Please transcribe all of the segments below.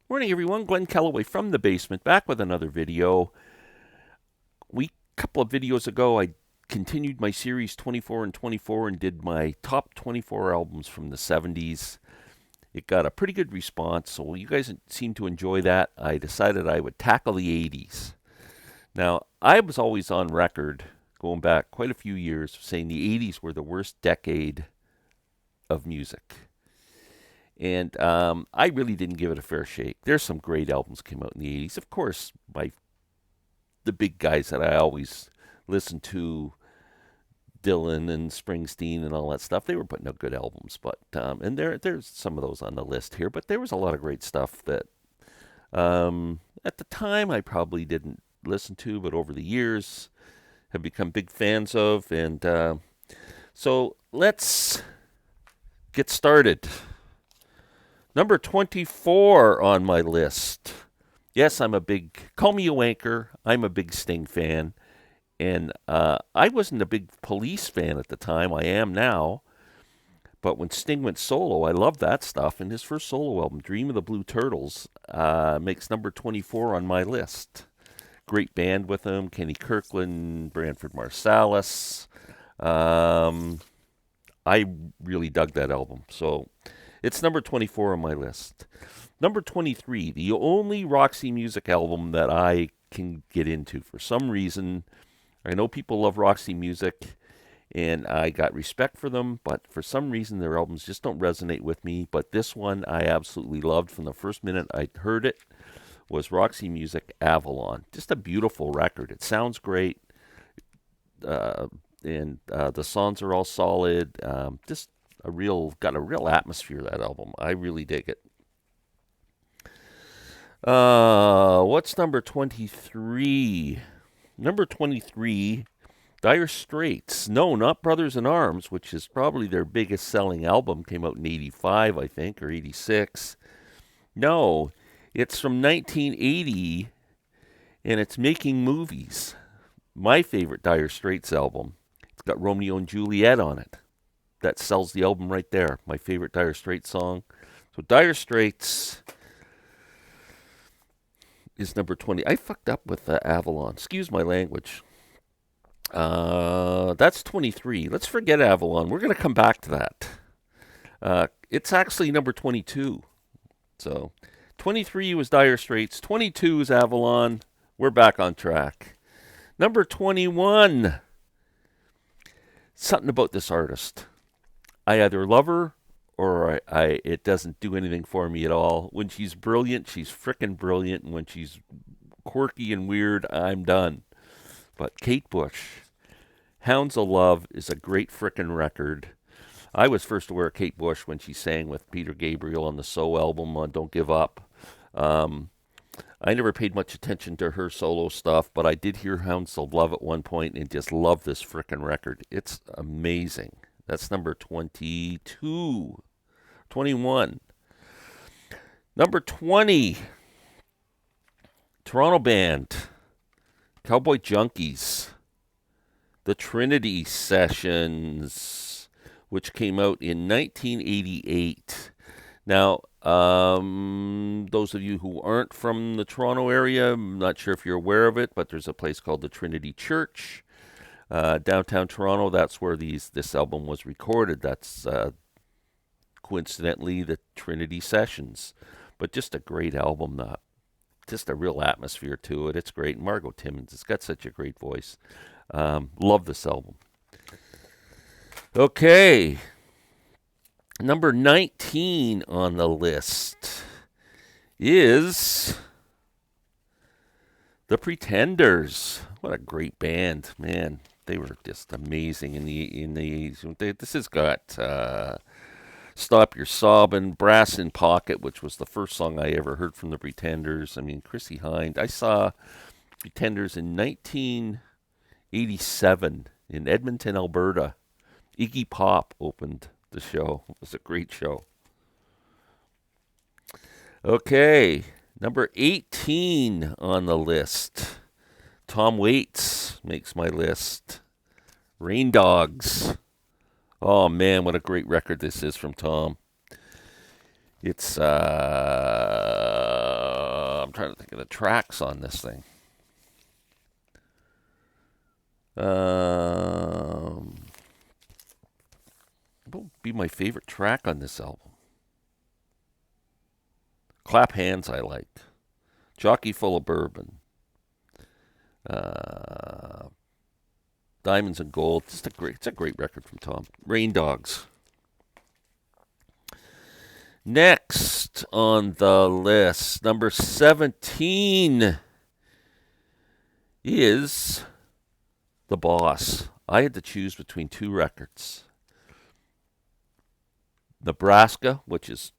Morning, everyone. Glenn Calloway from the basement, back with another video. Couple of videos ago, I continued my series 24 and 24 and did my top 24 albums from the 70s. It got a pretty good response, so you guys seem to enjoy that. I decided I would tackle the 80s. Now, I was always on record, going back quite a few years, saying the 80s were the worst decade of music. And I really didn't give it a fair shake. There's some great albums came out in the 80s. Of course, the big guys that I always listen to, Dylan and Springsteen and all that stuff, they were putting out good albums. But and there's some of those on the list here. But there was a lot of great stuff that at the time I probably didn't listen to, but over the years have become big fans of. And so let's get started. Number 24 on my list. Yes, call me a wanker, I'm a big Sting fan. And I wasn't a big Police fan at the time. I am now. But when Sting went solo, I loved that stuff. And his first solo album, Dream of the Blue Turtles, makes number 24 on my list. Great band with him. Kenny Kirkland, Branford Marsalis. I really dug that album. So it's number 24 on my list. Number 23, the only Roxy Music album that I can get into. For some reason, I know people love Roxy Music, and I got respect for them, but for some reason their albums just don't resonate with me. But this one I absolutely loved from the first minute I heard it, was Roxy Music Avalon. Just a beautiful record. It sounds great, and the songs are all solid. Just got a real atmosphere, that album. I really dig it. What's number 23? Number 23, Dire Straits. No, not Brothers in Arms, which is probably their biggest selling album. Came out in 85, I think, or 86. No, it's from 1980, and it's Making Movies. My favorite Dire Straits album. It's got Romeo and Juliet on it. That sells the album right there. My favorite Dire Straits song. So Dire Straits is number 20. I fucked up with Avalon. Excuse my language. That's 23. Let's forget Avalon. We're going to come back to that. It's actually number 22. So 23 was Dire Straits. 22 is Avalon. We're back on track. Number 21. Something about this artist. I either love her or it doesn't do anything for me at all. When she's brilliant, she's frickin' brilliant. And when she's quirky and weird, I'm done. But Kate Bush, Hounds of Love is a great frickin' record. I was first aware of Kate Bush when she sang with Peter Gabriel on the So album on Don't Give Up. I never paid much attention to her solo stuff, but I did hear Hounds of Love at one point and just love this frickin' record. It's amazing. That's number 22. 21. Number 20. Toronto band. Cowboy Junkies. The Trinity Sessions, which came out in 1988. Now, those of you who aren't from the Toronto area, I'm not sure if you're aware of it, but there's a place called the Trinity Church. Downtown Toronto, that's where this album was recorded. That's coincidentally the Trinity Sessions. But just a great album, just a real atmosphere to it. It's great. Margot Timmons has got such a great voice. Love this album. Okay. Number 19 on the list is The Pretenders. What a great band, man. They were just amazing in the 80s. This has got Stop Your Sobbin', Brass in Pocket, which was the first song I ever heard from the Pretenders. I mean, Chrissie Hynde. I saw Pretenders in 1987 in Edmonton, Alberta. Iggy Pop opened the show. It was a great show. Okay, number 18 on the list. Tom Waits makes my list. Rain Dogs. Oh man, what a great record this is from Tom. It's at the tracks on this thing. What would be my favorite track on this album? Clap Hands I liked. Jockey Full of Bourbon. Diamonds and Gold. It's a great record from Tom. Rain Dogs. Next on the list, number 17 is The Boss. I had to choose between two records. Nebraska, which is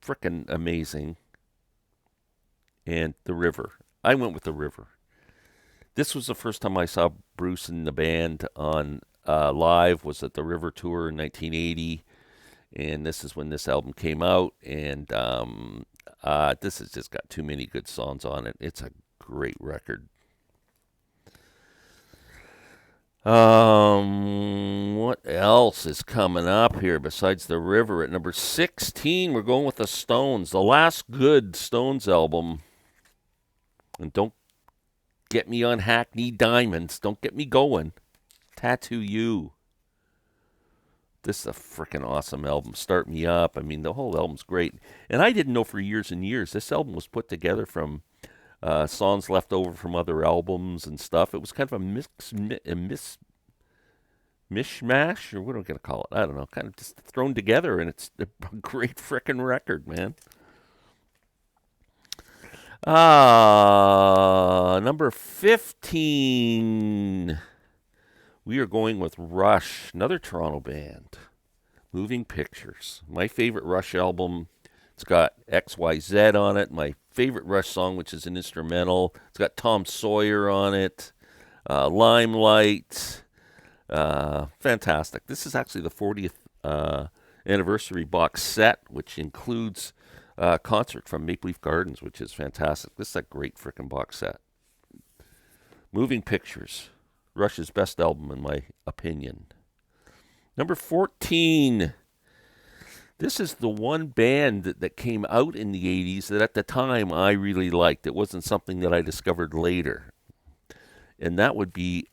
frickin' amazing, and The River. I went with The River. This was the first time I saw Bruce and the band on live, was at the River Tour in 1980. And this is when this album came out, and this has just got too many good songs on it. It's a great record. What else is coming up here besides The River? At number 16, we're going with the Stones, the last good Stones album. And don't get me on Hackney Diamonds. Don't get me going. Tattoo You. This is a freaking awesome album. Start Me Up. I mean, the whole album's great. And I didn't know for years and years. This album was put together from songs left over from other albums and stuff. It was kind of a mishmash, or what am I going to call it? I don't know. Kind of just thrown together, and it's a great freaking record, man. Number 15. We are going with Rush, another Toronto band. Moving Pictures. My favorite Rush album. It's got XYZ on it. My favorite Rush song, which is an instrumental. It's got Tom Sawyer on it. Limelight. Fantastic. This is actually the 40th anniversary box set, which includes a concert from Maple Leaf Gardens, which is fantastic. This is a great freaking box set. Moving Pictures. Rush's best album, in my opinion. Number 14. This is the one band that came out in the 80s that at the time I really liked. It wasn't something that I discovered later. And that would be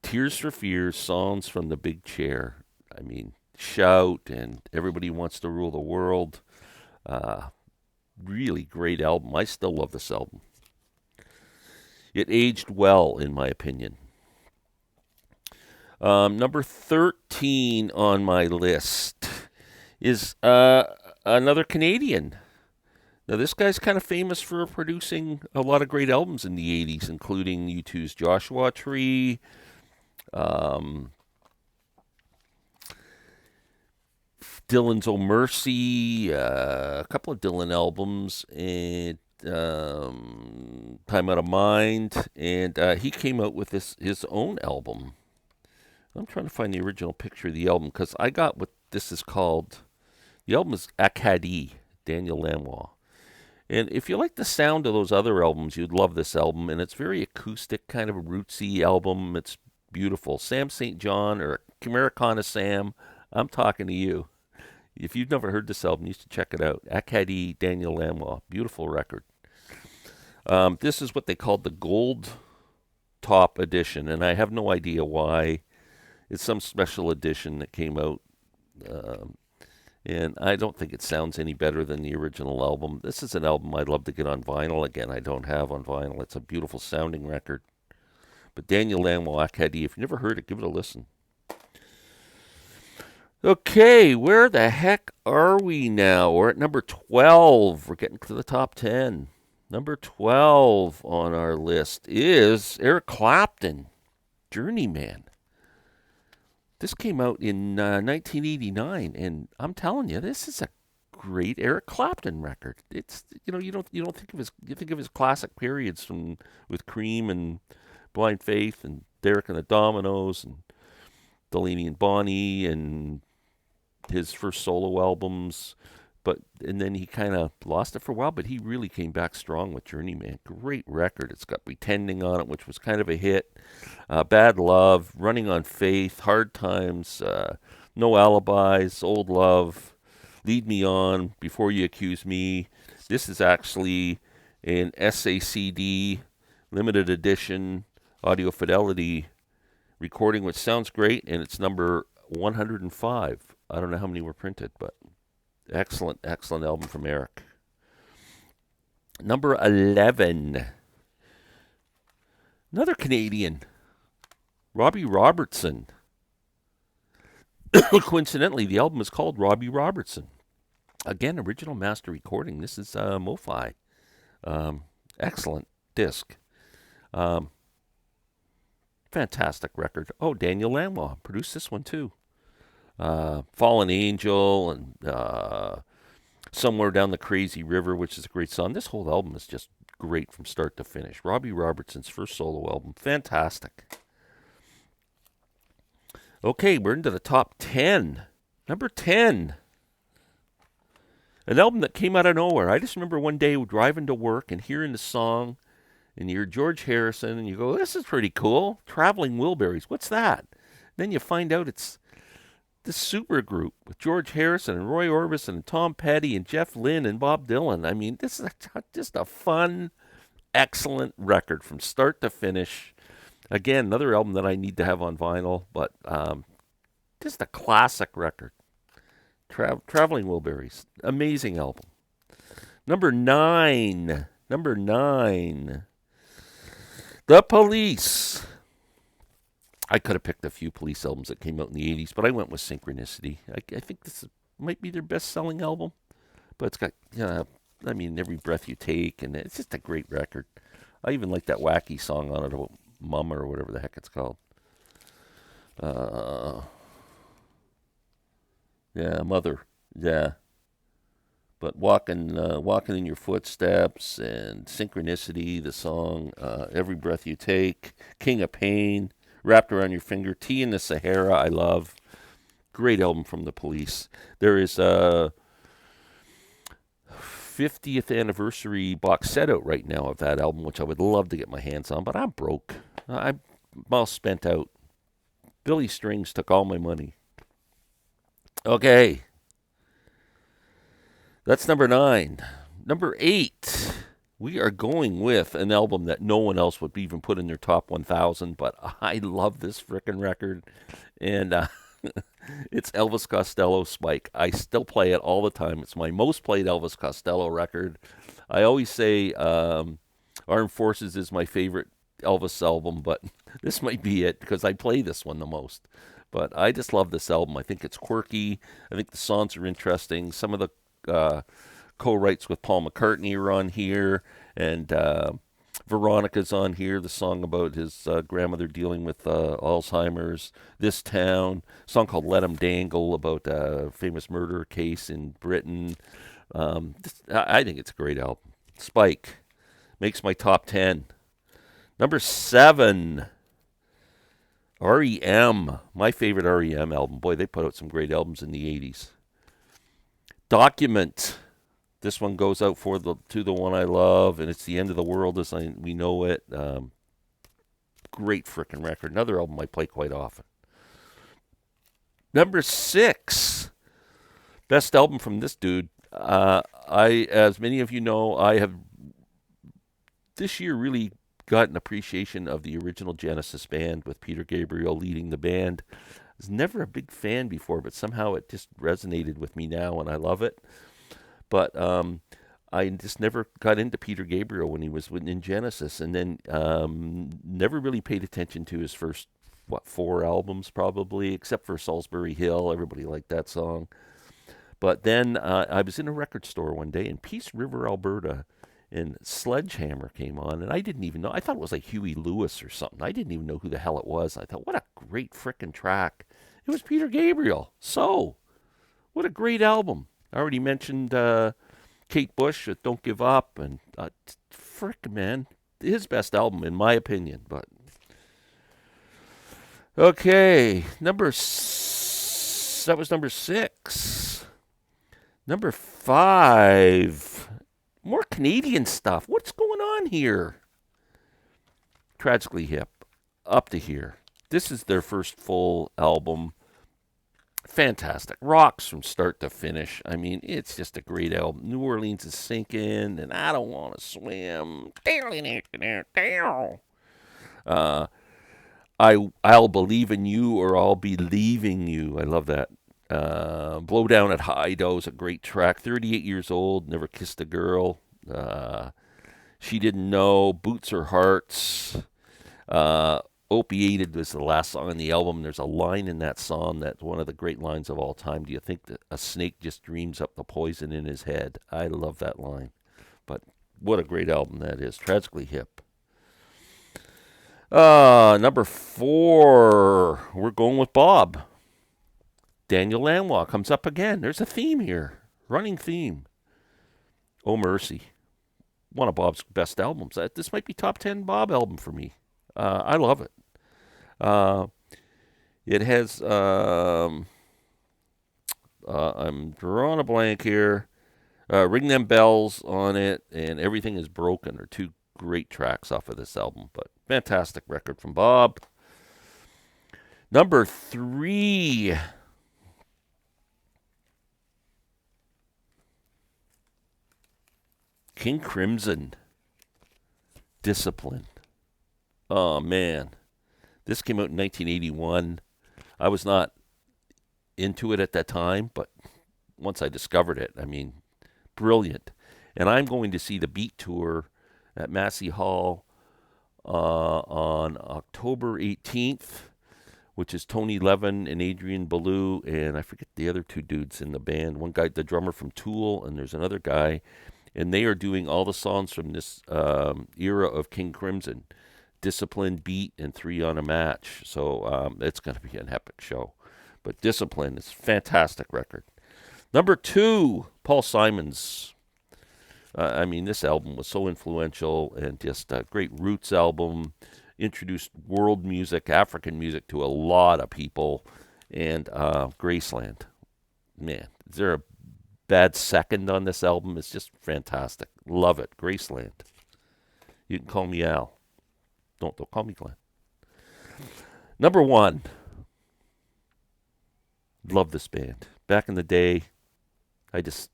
Tears for Fears, Songs from the Big Chair. I mean, Shout and Everybody Wants to Rule the World. Really great album. I still love this album. It aged well, in my opinion. Number 13 on my list is another Canadian. Now, this guy's kind of famous for producing a lot of great albums in the 80s, including U2's Joshua Tree, Dylan's Oh Mercy, a couple of Dylan albums, and Time Out of Mind, and he came out with his own album. I'm trying to find the original picture of the album, because I got what this is called. The album is Acadie, Daniel Lanois. And if you like the sound of those other albums, you'd love this album, and it's very acoustic, kind of a rootsy album. It's beautiful. Sam St. John, or Americana Sam, I'm talking to you. If you've never heard this album, you should check it out. Acadie, Daniel Lanois. Beautiful record. This is what they called the Gold Top Edition, and I have no idea why. It's some special edition that came out, and I don't think it sounds any better than the original album. This is an album I'd love to get on vinyl again. I don't have on vinyl. It's a beautiful sounding record. But Daniel Lanois, Acadie, if you've never heard it, give it a listen. Okay, where the heck are we now? We're at number 12. We're getting to the top 10. Number 12 on our list is Eric Clapton, Journeyman. This came out in 1989, and I'm telling you, this is a great Eric Clapton record. It's you don't think of his classic periods with Cream and Blind Faith and Derek and the Dominoes and Delaney and Bonnie and his first solo albums, and then he kind of lost it for a while, but he really came back strong with Journeyman. Great record. It's got Pretending on it, which was kind of a hit. Bad Love, Running on Faith, Hard Times, No Alibis, Old Love, Lead Me On, Before You Accuse Me. This is actually an SACD limited edition audio fidelity recording, which sounds great, and it's number 105. I don't know how many were printed, but excellent album from Eric. Number 11. Another Canadian, Robbie Robertson. Coincidentally, the album is called Robbie Robertson. Again, original master recording. This is MoFi. Excellent disc. Fantastic record. Oh, Daniel Lanois produced this one too. Fallen Angel and Somewhere Down the Crazy River, which is a great song. This whole album is just great from start to finish. Robbie Robertson's first solo album. Fantastic. Okay, we're into the top 10. Number 10. An album that came out of nowhere. I just remember one day driving to work and hearing the song, and you hear George Harrison, and you go, this is pretty cool. Traveling Wilburys. What's that? Then you find out it's this super group with George Harrison and Roy Orbison and Tom Petty and Jeff Lynne and Bob Dylan. I mean, this is just a fun, excellent record from start to finish. Again, another album that I need to have on vinyl, but just a classic record. Traveling Wilburys. Amazing album. Number 9. The Police. I could have picked a few Police albums that came out in the 80s, but I went with Synchronicity. I think this might be their best-selling album, but it's got, Every Breath You Take, and it's just a great record. I even like that wacky song on it about Mama or whatever the heck it's called. Mother. Yeah. But walking in Your Footsteps and Synchronicity, the song, Every Breath You Take, King of Pain, Wrapped Around Your Finger, Tea in the Sahara, I love. Great album from the Police. There is a 50th anniversary box set out right now of that album, which I would love to get my hands on, but I'm broke. I'm all spent out. Billy Strings took all my money. Okay. That's number 9. Number 8. We are going with an album that no one else would even put in their top 1,000, but I love this frickin' record. And it's Elvis Costello, Spike. I still play it all the time. It's my most played Elvis Costello record. I always say Armed Forces is my favorite Elvis album, but this might be it because I play this one the most. But I just love this album. I think it's quirky. I think the songs are interesting. Some of the co-writes with Paul McCartney are on here, and Veronica's on here, the song about his grandmother dealing with Alzheimer's. This Town, a song called Let 'Em Dangle about a famous murder case in Britain. I think it's a great album. Spike makes my top 10. Number 7, REM, my favorite REM album. Boy, they put out some great albums in the 80s. Document. This one goes out to the one I love, and it's The End of the World as we know it. Great frickin' record. Another album I play quite often. Number 6, best album from this dude. As many of you know, I have this year really got an appreciation of the original Genesis band with Peter Gabriel leading the band. I was never a big fan before, but somehow it just resonated with me now, and I love it. But I just never got into Peter Gabriel when he was in Genesis, and then never really paid attention to his first, 4 albums probably, except for Salisbury Hill. Everybody liked that song. But then I was in a record store one day in Peace River, Alberta, and Sledgehammer came on, and I didn't even know. I thought it was like Huey Lewis or something. I didn't even know who the hell it was. I thought, what a great frickin' track. It was Peter Gabriel. So, what a great album. I already mentioned Kate Bush at Don't Give Up, and frick, man, his best album in my opinion. But okay, that was number 6. Number 5, more Canadian stuff. What's going on here? Tragically Hip, Up to Here. This is their first full album. fantastic. Rocks from start to finish. I mean, it's just a great album. New Orleans is sinking, and I don't want to swim. Uh, I'll believe in you, or I'll be leaving you. I love that. Blow Down at Hido is a great track. 38 years old, never kissed a girl. She didn't know. Boots or Hearts. Uh, Opiated was the last song on the album. There's a line in that song that's one of the great lines of all time. Do you think that a snake just dreams up the poison in his head? I love that line. But what a great album that is. Tragically Hip. Number 4, we're going with Bob. Daniel Lanois comes up again. There's a theme here. Running theme. Oh Mercy. One of Bob's best albums. This might be top 10 Bob album for me. I love it. It has, I'm drawing a blank here. Ring Them Bells on it, and Everything Is Broken are two great tracks off of this album. But fantastic record from Bob. Number 3. King Crimson. Discipline. Oh, man. This came out in 1981. I was not into it at that time, but once I discovered it, I mean, brilliant. And I'm going to see the Beat Tour at Massey Hall on October 18th, which is Tony Levin and Adrian Ballou, and I forget the other two dudes in the band. One guy, the drummer from Tool, and there's another guy. And they are doing all the songs from this era of King Crimson. Discipline, Beat, and 3 on a Match. So it's going to be an epic show. But Discipline is a fantastic record. Number 2, Paul Simon's. I mean, this album was so influential and just a great roots album. Introduced world music, African music to a lot of people. And Graceland. Man, is there a bad second on this album? It's just fantastic. Love it. Graceland. You can call me Al. Don't call me Glenn. Number 1. Love this band. Back in the day, I just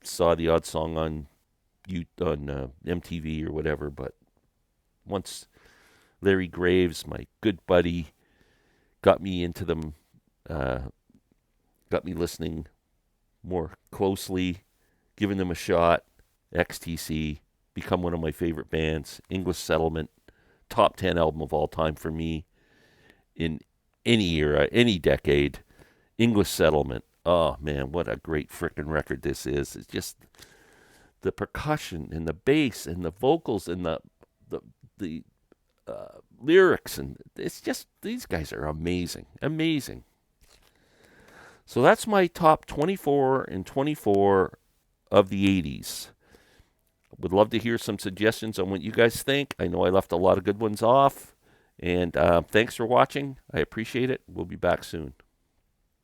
saw the odd song on MTV or whatever, but once Larry Graves, my good buddy, got me into them, got me listening more closely, giving them a shot, XTC, become one of my favorite bands. English Settlement, top 10 album of all time for me in any era, any decade. English Settlement. Oh, man, what a great frickin' record this is. It's just the percussion and the bass and the vocals and the lyrics. And it's just, these guys are amazing. Amazing. So that's my top 24 and 24 of the 80s. Would love to hear some suggestions on what you guys think. I know I left a lot of good ones off. And thanks for watching. I appreciate it. We'll be back soon.